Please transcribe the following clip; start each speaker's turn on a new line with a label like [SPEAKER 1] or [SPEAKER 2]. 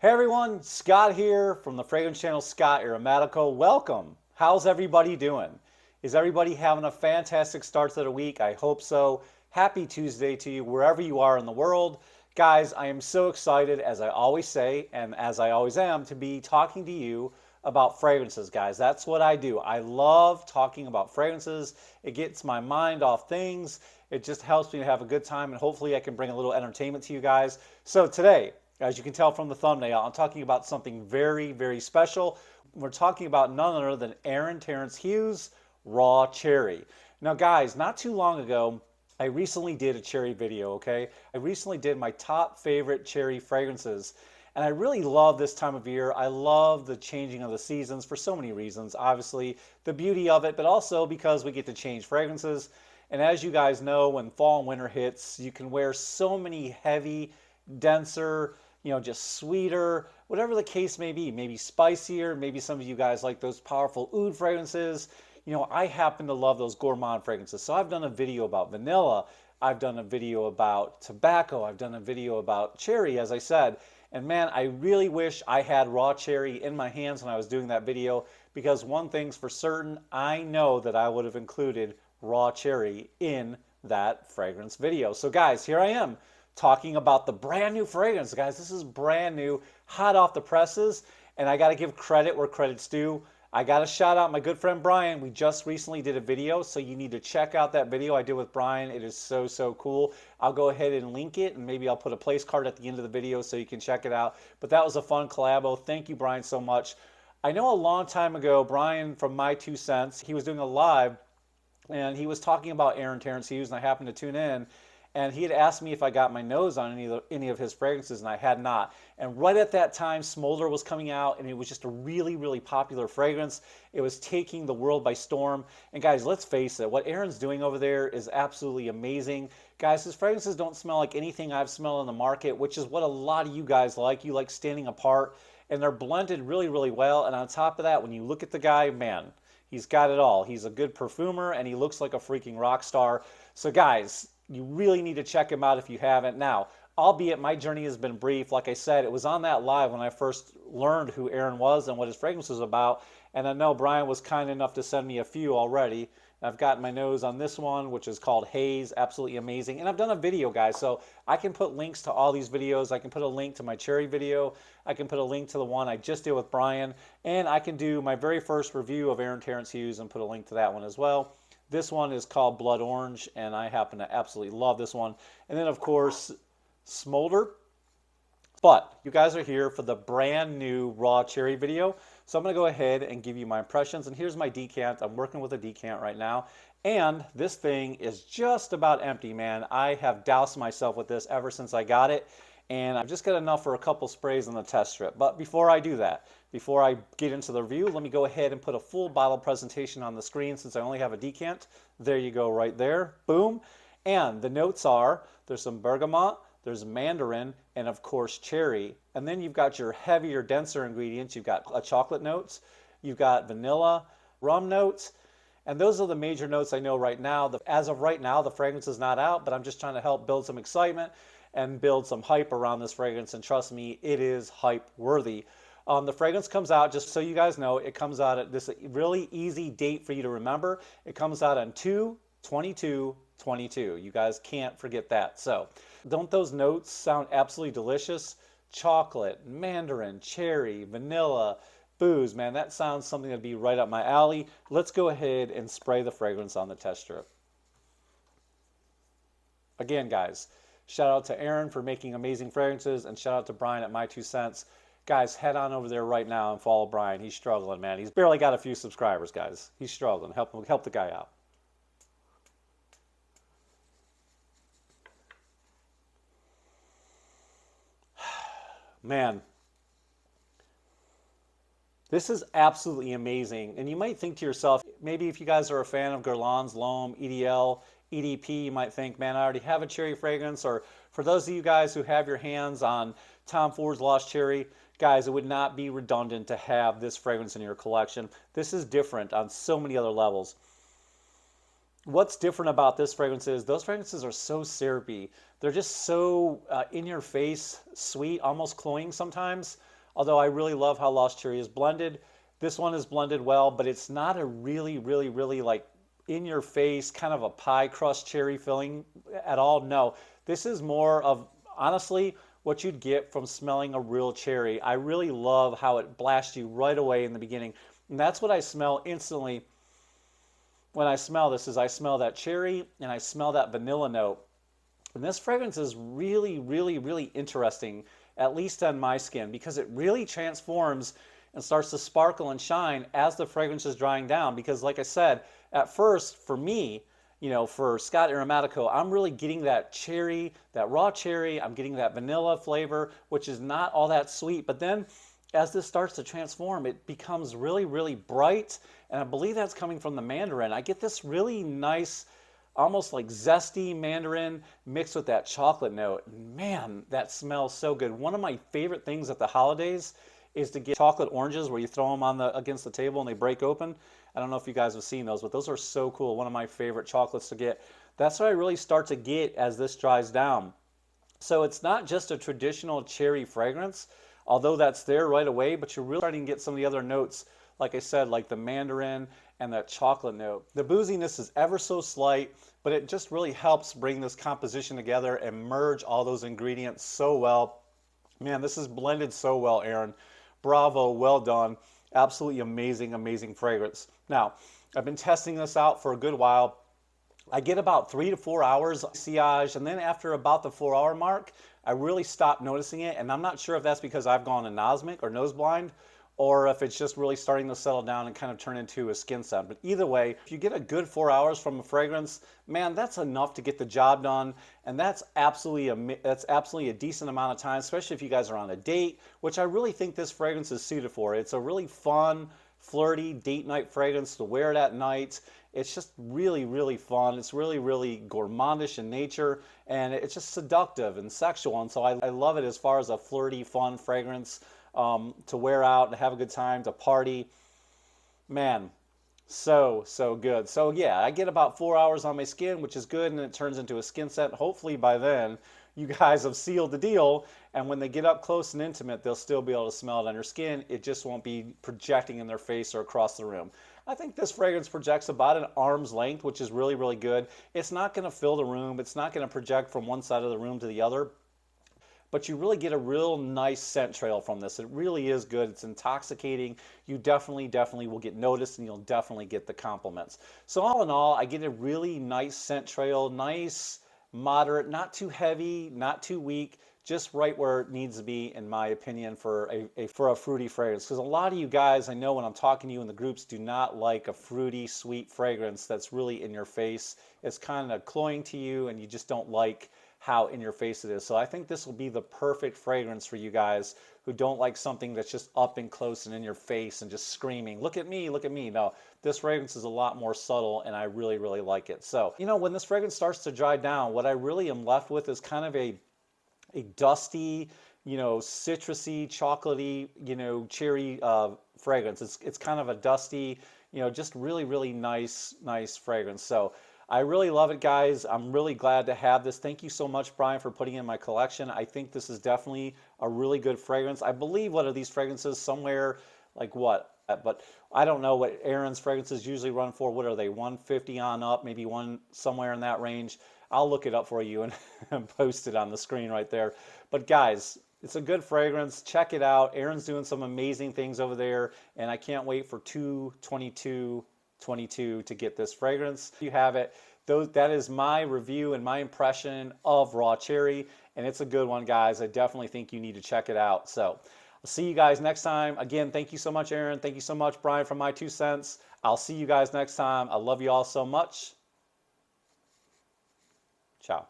[SPEAKER 1] Hey everyone, Scott here from the fragrance channel Scott Aromatico. Welcome. How's everybody doing? Is everybody having a fantastic start to the week? I hope so. Happy Tuesday to you wherever you are in the world. Guys, I am so excited, as I always say, and as I always am, to be talking to you about fragrances, guys. That's what I do. I love talking about fragrances. It gets my mind off things. It just helps me to have a good time, and hopefully I can bring a little entertainment to you guys. So today, as you can tell from the thumbnail, I'm talking about something very, very special. We're talking about none other than Terence Hughes Raw Cherry. Now, guys, not too long ago, I recently did a cherry video, okay? I recently did my top favorite cherry fragrances. And I really love this time of year. I love the changing of the seasons for so many reasons. Obviously, the beauty of it, but also because we get to change fragrances. And as you guys know, when fall and winter hits, you can wear so many heavy, denser, just sweeter, whatever the case may be, maybe spicier. Maybe some of you guys like those powerful oud fragrances. I happen to love those gourmand fragrances. So I've done a video about vanilla. I've done a video about tobacco. I've done a video about cherry, as I said. And man, I really wish I had raw cherry in my hands when I was doing that video, because one thing's for certain, I know that I would have included raw cherry in that fragrance video. So guys, here I am talking about the brand new fragrance. Guys, this is brand new, hot off the presses, and I got to give credit where credit's due. I got to shout out my good friend Brian. We just recently did a video, so you need to check out that video I did with Brian. It is so, so cool. I'll go ahead and link it, and maybe I'll put a place card at the end of the video so you can check it out. But that was a fun collabo. Thank you, Brian, so much. I know a long time ago, Brian from My Two Cents, he was doing a live, and he was talking about Terence Hughes, and I happened to tune in. And he had asked me if I got my nose on any of his fragrances, and I had not. And right at that time, Smolder was coming out, and it was just a really, really popular fragrance. It was taking the world by storm. And guys, let's face it, what Aaron's doing over there is absolutely amazing. Guys, his fragrances don't smell like anything I've smelled in the market, which is what a lot of you guys like. You like standing apart, and they're blended really, really well. And on top of that, when you look at the guy, man, he's got it all. He's a good perfumer, and he looks like a freaking rock star. So guys, you really need to check him out if you haven't. Now, albeit my journey has been brief, like I said, it was on that live when I first learned who Aaron was and what his fragrance was about. And I know Brian was kind enough to send me a few already. I've got my nose on this one, which is called Haze, absolutely amazing. And I've done a video, guys, so I can put links to all these videos. I can put a link to my cherry video. I can put a link to the one I just did with Brian. And I can do my very first review of Terence Hughes and put a link to that one as well. This one is called Blood Orange, and I happen to absolutely love this one. And then, of course, Smolder. But you guys are here for the brand new raw cherry video. So I'm going to go ahead and give you my impressions. And here's my decant. I'm working with a decant right now. And this thing is just about empty, man. I have doused myself with this ever since I got it. And I've just got enough for a couple sprays on the test strip. But before I do that, before I get into the review, let me go ahead and put a full bottle presentation on the screen since I only have a decant. There you go right there. Boom. And the notes are, there's some bergamot, there's mandarin, and of course cherry. And then you've got your heavier, denser ingredients. You've got chocolate notes, you've got vanilla, rum notes. And those are the major notes I know right now. As of right now, the fragrance is not out, but I'm just trying to help build some excitement and build some hype around this fragrance. And trust me, it is hype worthy. The fragrance comes out, just so you guys know, it comes out at this really easy date for you to remember. It comes out on 2/22/22. You guys can't forget that. So don't those notes sound absolutely delicious? Chocolate, mandarin, cherry, vanilla, booze, man, that sounds something that'd be right up my alley. Let's go ahead and spray the fragrance on the test strip. Again, guys, shout out to Aaron for making amazing fragrances, and shout out to Brian at My Two Cents. Guys, head on over there right now and follow Brian. He's struggling, man. He's barely got a few subscribers, guys. He's struggling. Help the guy out. Man, this is absolutely amazing. And you might think to yourself, maybe if you guys are a fan of Guerlain's, L'Homme, EDL, EDP, you might think, man, I already have a cherry fragrance. Or for those of you guys who have your hands on Tom Ford's Lost Cherry, guys, it would not be redundant to have this fragrance in your collection. This is different on so many other levels. What's different about this fragrance is those fragrances are so syrupy. They're just so in your face, sweet, almost cloying sometimes. Although I really love how Lost Cherry is blended. This one is blended well, but it's not a really like in your face kind of a pie crust cherry filling at all. No, this is more of honestly what you'd get from smelling a real cherry. I really love how it blasts you right away in the beginning. And that's what I smell instantly when I smell this is I smell that cherry and I smell that vanilla note. And this fragrance is really interesting, at least on my skin, because it really transforms and starts to sparkle and shine as the fragrance is drying down. Because like I said, at first, for me, you know, for Scott Aromatico, I'm really getting that cherry, that raw cherry. I'm getting that vanilla flavor, which is not all that sweet. But then as this starts to transform, it becomes really bright. And I believe that's coming from the mandarin. I get this really nice, almost like zesty mandarin mixed with that chocolate note. Man, that smells so good. One of my favorite things at the holidays is to get chocolate oranges where you throw them on against the table and they break open. I don't know if you guys have seen those, but those are so cool. One of my favorite chocolates to get. That's what I really start to get as this dries down. So it's not just a traditional cherry fragrance, although that's there right away, but you're really starting to get some of the other notes, like I said, like the mandarin and that chocolate note. The booziness is ever so slight, but it just really helps bring this composition together and merge all those ingredients so well. Man, this is blended so well, Aaron. Bravo, well done. Absolutely amazing fragrance. Now, I've been testing this out for a good while. I get about 3 to 4 hours sillage, and then after about the 4-hour mark, I really stop noticing it, and I'm not sure if that's because I've gone anosmic or nose blind, or if it's just really starting to settle down and kind of turn into a skin scent. But either way, if you get a good 4 hours from a fragrance, man, that's enough to get the job done, and that's absolutely a decent amount of time, especially if you guys are on a date, which I really think this fragrance is suited for. It's a really fun, flirty date night fragrance to wear it at night. It's just really fun. It's really gourmandish in nature, and it's just seductive and sexual. And so I love it as far as a flirty, fun fragrance to wear out and have a good time, to party. Man, so good. So yeah, I get about 4 hours on my skin, which is good, and it turns into a skin scent. Hopefully by then you guys have sealed the deal, and when they get up close and intimate, they'll still be able to smell it on your skin. It just won't be projecting in their face or across the room. I think this fragrance projects about an arm's length, which is really good. It's not going to fill the room. It's not going to project from one side of the room to the other. But you really get a real nice scent trail from this. It really is good. It's intoxicating. You definitely will get noticed, and you'll definitely get the compliments. So all in all, I get a really nice scent trail, nice, moderate, not too heavy, not too weak, just right where it needs to be, in my opinion, for a fruity fragrance. Because a lot of you guys, I know when I'm talking to you in the groups, do not like a fruity, sweet fragrance that's really in your face. It's kind of cloying to you, and you just don't like how in your face it is. So I think this will be the perfect fragrance for you guys who don't like something that's just up and close and in your face and just screaming, look at me, look at me. No, this fragrance is a lot more subtle, and I really like it. So, you know, when this fragrance starts to dry down, what I really am left with is kind of a dusty, you know, citrusy, chocolatey, you know, cherry fragrance. It's kind of a dusty, you know, just really nice fragrance. So I really love it, guys. I'm really glad to have this. Thank you so much, Brian, for putting in my collection. I think this is definitely a really good fragrance. I believe, what are these fragrances? Somewhere like what? But I don't know what Aaron's fragrances usually run for. What are they? 150 on up, maybe one somewhere in that range. I'll look it up for you and post it on the screen right there. But guys, it's a good fragrance. Check it out. Aaron's doing some amazing things over there, and I can't wait for 2/22/22 to get this fragrance. You have it. That is my review and my impression of Raw Cherry, and it's a good one, guys. I definitely think you need to check it out. So I'll see you guys next time. Again, thank you so much, Aaron. Thank you so much, Brian, for my 2 cents. I'll see you guys next time. I love you all so much. Ciao.